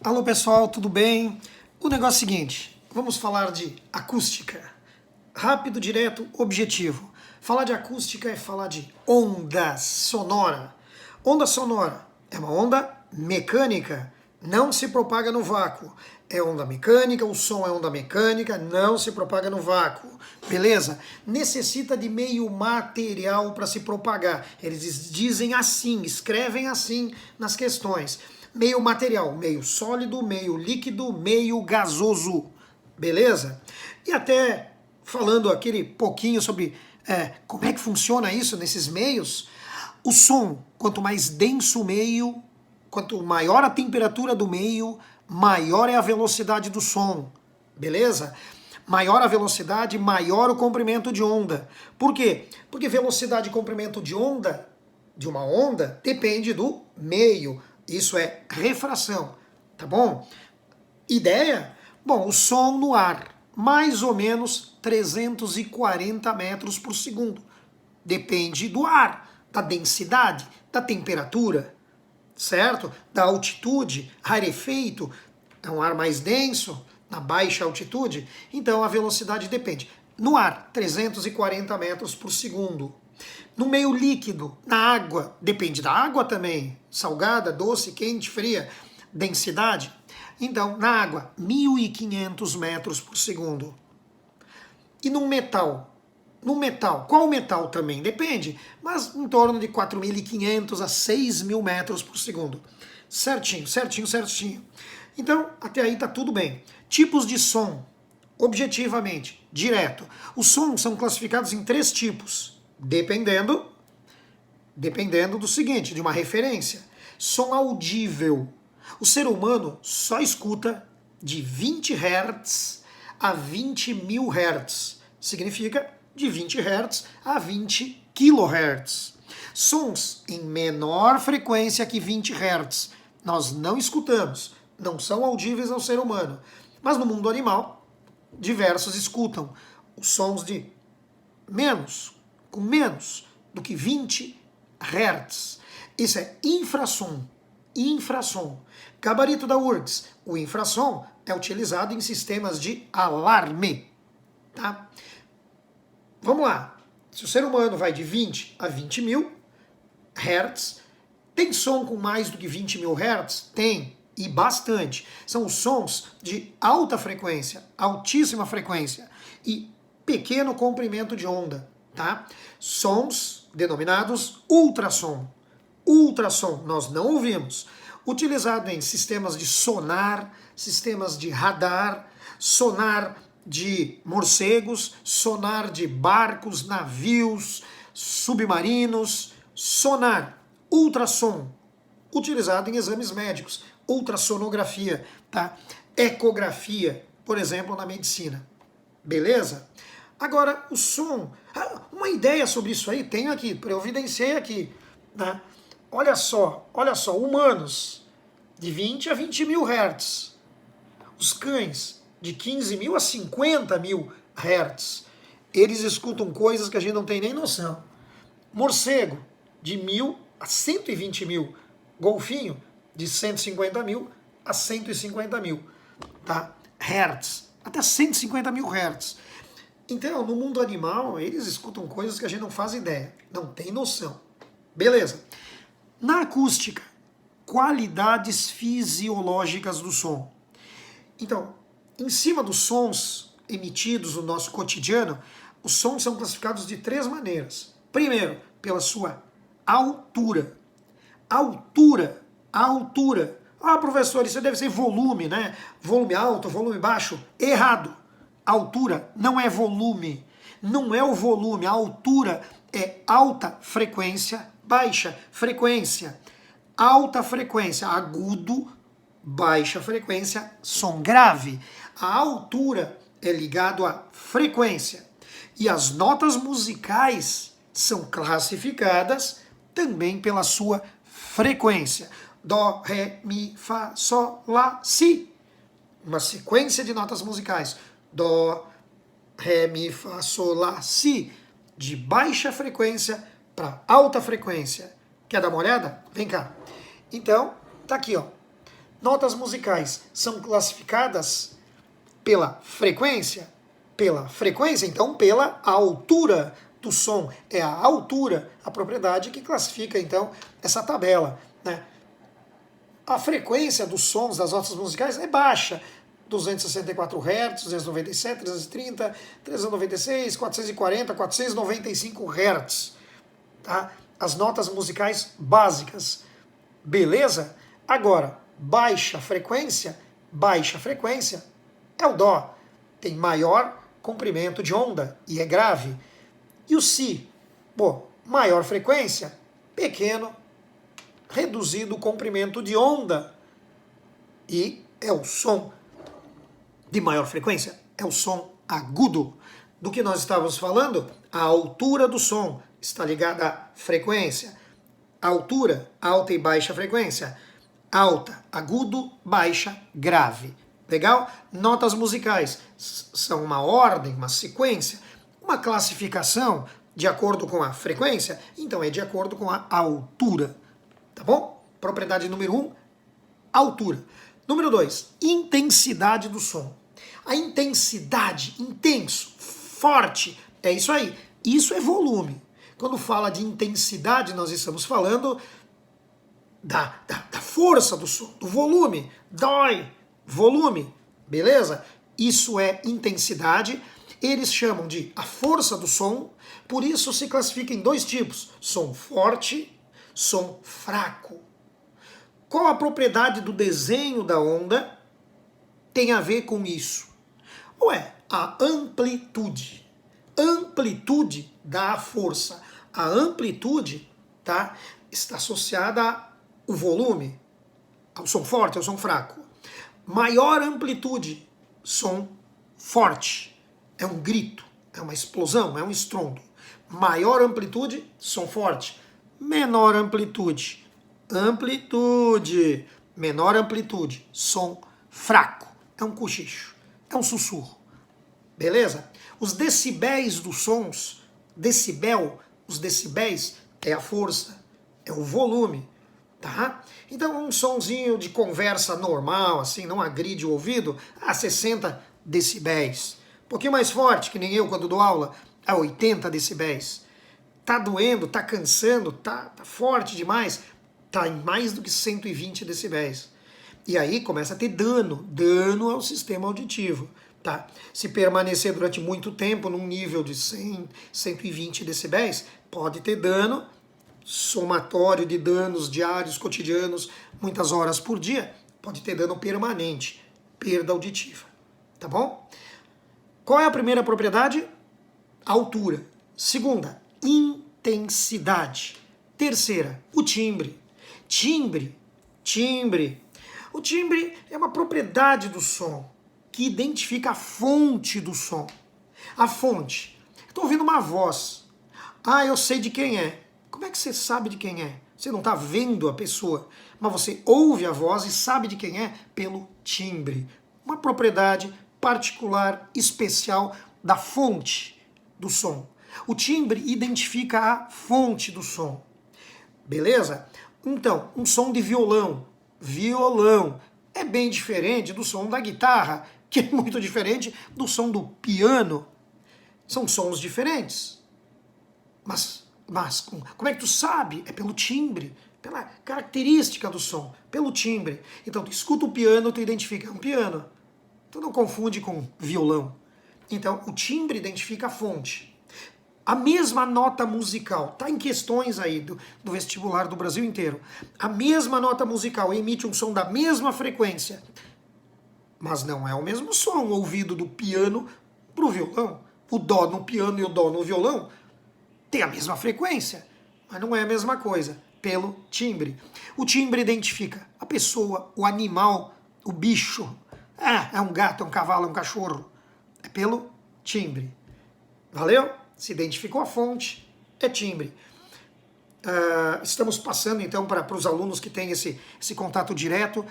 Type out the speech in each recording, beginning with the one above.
Alô pessoal, tudo bem? O negócio é o seguinte, vamos falar de acústica. Rápido, direto, objetivo. Falar de acústica é falar de onda sonora. Onda sonora é uma onda mecânica, não se propaga no vácuo. É onda mecânica, o som é onda mecânica, não se propaga no vácuo. Beleza? Necessita de meio material para se propagar. Eles dizem assim, escrevem assim nas questões. Meio material, meio sólido, meio líquido, meio gasoso. Beleza? E até falando aquele pouquinho sobre como é que funciona isso nesses meios, o som, quanto mais denso o meio, quanto maior a temperatura do meio, maior é a velocidade do som, beleza? Maior a velocidade, maior o comprimento de onda. Por quê? Porque velocidade e comprimento de onda, de uma onda, depende do meio. Isso é refração, tá bom? Ideia? Bom, o som no ar, mais ou menos 340 metros por segundo. Depende do ar, da densidade, da temperatura, certo? Da altitude, rarefeito, é um ar mais denso, na baixa altitude, então a velocidade depende. No ar, 340 metros por segundo. No meio líquido, na água, depende da água também, salgada, doce, quente, fria, densidade. Então, na água, 1.500 metros por segundo. E no metal? No metal, qual metal também? Depende, mas em torno de 4.500 a 6.000 metros por segundo. Certinho, certinho, certinho. Então, até aí tá tudo bem. Tipos de som, objetivamente, direto. Os sons são classificados em 3 tipos, dependendo do seguinte, de uma referência. Som audível. O ser humano só escuta de 20 Hz a 20.000 Hz. Significa de 20 Hz a 20 kHz. Sons em menor frequência que 20 Hz nós não escutamos, não são audíveis ao ser humano. Mas no mundo animal, diversos escutam os sons de com menos do que 20 Hz. Isso é infrassom. Infrassom. Gabarito da URGS. O infrassom é utilizado em sistemas de alarme. Tá? Vamos lá. Se o ser humano vai de 20 a 20.000 Hz, tem som com mais do que 20.000 Hz? Tem, e bastante. São os sons de alta frequência, altíssima frequência e pequeno comprimento de onda. Tá? Sons denominados ultrassom. Ultrassom, nós não ouvimos. Utilizado em sistemas de sonar, sistemas de radar, sonar de morcegos, sonar de barcos, navios, submarinos, sonar, ultrassom, utilizado em exames médicos, ultrassonografia, tá? Ecografia, por exemplo, na medicina. Beleza? Agora, o som, uma ideia sobre isso aí, tenho aqui, providenciei aqui, né? Olha só, humanos de 20 a 20.000 Hz, os cães de 15.000 a 50.000 Hz, eles escutam coisas que a gente não tem nem noção. Morcego, de 1.000 a 120.000, golfinho, de 150.000 a 150.000, tá? Hertz, até 150.000 Hz. Então, no mundo animal, eles escutam coisas que a gente não faz ideia, não tem noção. Beleza. Na acústica, qualidades fisiológicas do som. Então, em cima dos sons emitidos no nosso cotidiano, os sons são classificados de 3 maneiras. Primeiro, pela sua altura. Altura. Ah, professor, isso deve ser volume, né? Volume alto, volume baixo. Errado. Altura não é volume. Não é o volume. A altura é alta frequência, baixa frequência. Alta frequência, agudo, baixa frequência, som grave. A altura é ligado à frequência. E as notas musicais são classificadas também pela sua frequência. Dó, ré, mi, fá, sol, lá, si. Uma sequência de notas musicais. Dó, ré, mi, fá, sol, lá, si. De baixa frequência para alta frequência. Quer dar uma olhada? Vem cá. Então, tá aqui, ó. Notas musicais são classificadas pela frequência, então pela altura do som. É a altura, a propriedade que classifica então essa tabela, né? A frequência dos sons das notas musicais é baixa, 264 Hz, 297, 330, 396, 440, 495 Hz, tá? As notas musicais básicas, beleza? Agora, baixa frequência é o Dó, tem maior comprimento de onda e é grave. E o Si, bom, maior frequência, pequeno, reduzido comprimento de onda e é o som de maior frequência, é o som agudo. Do que nós estávamos falando, a altura do som está ligada à frequência. Altura, alta e baixa frequência. Alta, agudo, baixa, grave. Legal? Notas musicais são uma ordem, uma sequência, uma classificação de acordo com a frequência, então é de acordo com a altura. Tá bom? Propriedade número 1, altura. Número 2, intensidade do som. A intensidade, intenso, forte, é isso aí. Isso é volume. Quando fala de intensidade, nós estamos falando da força do som, do volume. Dói, volume, beleza? Isso é intensidade. Eles chamam de a força do som, por isso se classifica em dois tipos: som forte, som fraco. Qual a propriedade do desenho da onda tem a ver com isso? Ué, a amplitude. Amplitude dá a força. A amplitude, tá, está associada ao volume, ao som forte, ao som fraco. Maior amplitude, som forte. É um grito, é uma explosão, é um estrondo. Maior amplitude, som forte. Menor amplitude, amplitude. Menor amplitude, som fraco. É um cochicho, é um sussurro. Beleza? Os decibéis dos sons, decibel, os decibéis é a força, é o volume, tá? Então um sonzinho de conversa normal, assim, não agride o ouvido, a 60 decibéis. Um pouquinho mais forte, que nem eu quando dou aula, a 80 decibéis. Tá doendo, tá cansando, tá forte demais, tá em mais do que 120 decibéis. E aí começa a ter dano ao sistema auditivo. Tá? Se permanecer durante muito tempo num nível de 100, 120 decibéis, pode ter dano, somatório de danos diários, cotidianos, muitas horas por dia, pode ter dano permanente, perda auditiva. Tá bom? Qual é a primeira propriedade? Altura. Segunda, intensidade. Terceira, o timbre. Timbre. O timbre é uma propriedade do som que identifica a fonte do som. A fonte. Estou ouvindo uma voz. Ah, eu sei de quem é. Como é que você sabe de quem é? Você não está vendo a pessoa, mas você ouve a voz e sabe de quem é pelo timbre. Uma propriedade particular, especial da fonte do som. O timbre identifica a fonte do som. Beleza? Então, um som de violão. Violão é bem diferente do som da guitarra, que é muito diferente do som do piano. São sons diferentes. Mas como é que tu sabe? É pelo timbre, pela característica do som, pelo timbre. Então, tu escuta o piano, tu identifica, é um piano. Tu não confunde com violão. Então, o timbre identifica a fonte. A mesma nota musical, tá em questões aí do vestibular do Brasil inteiro. A mesma nota musical emite um som da mesma frequência, mas não é o mesmo som ouvido do piano pro violão. O dó no piano e o dó no violão tem a mesma frequência, mas não é a mesma coisa, pelo timbre. O timbre identifica a pessoa, o animal, o bicho. É um gato, é um cavalo, é um cachorro. É pelo timbre. Valeu? Se identificou a fonte, é timbre. Estamos passando então para os alunos que têm esse contato direto,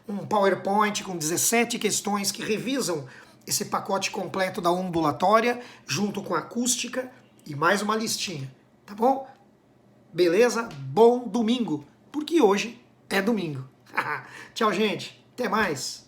um PowerPoint com 17 questões que revisam esse pacote completo da ondulatória, junto com a acústica e mais uma listinha, tá bom? Beleza? Bom domingo, porque hoje é domingo. Tchau, gente! Até mais!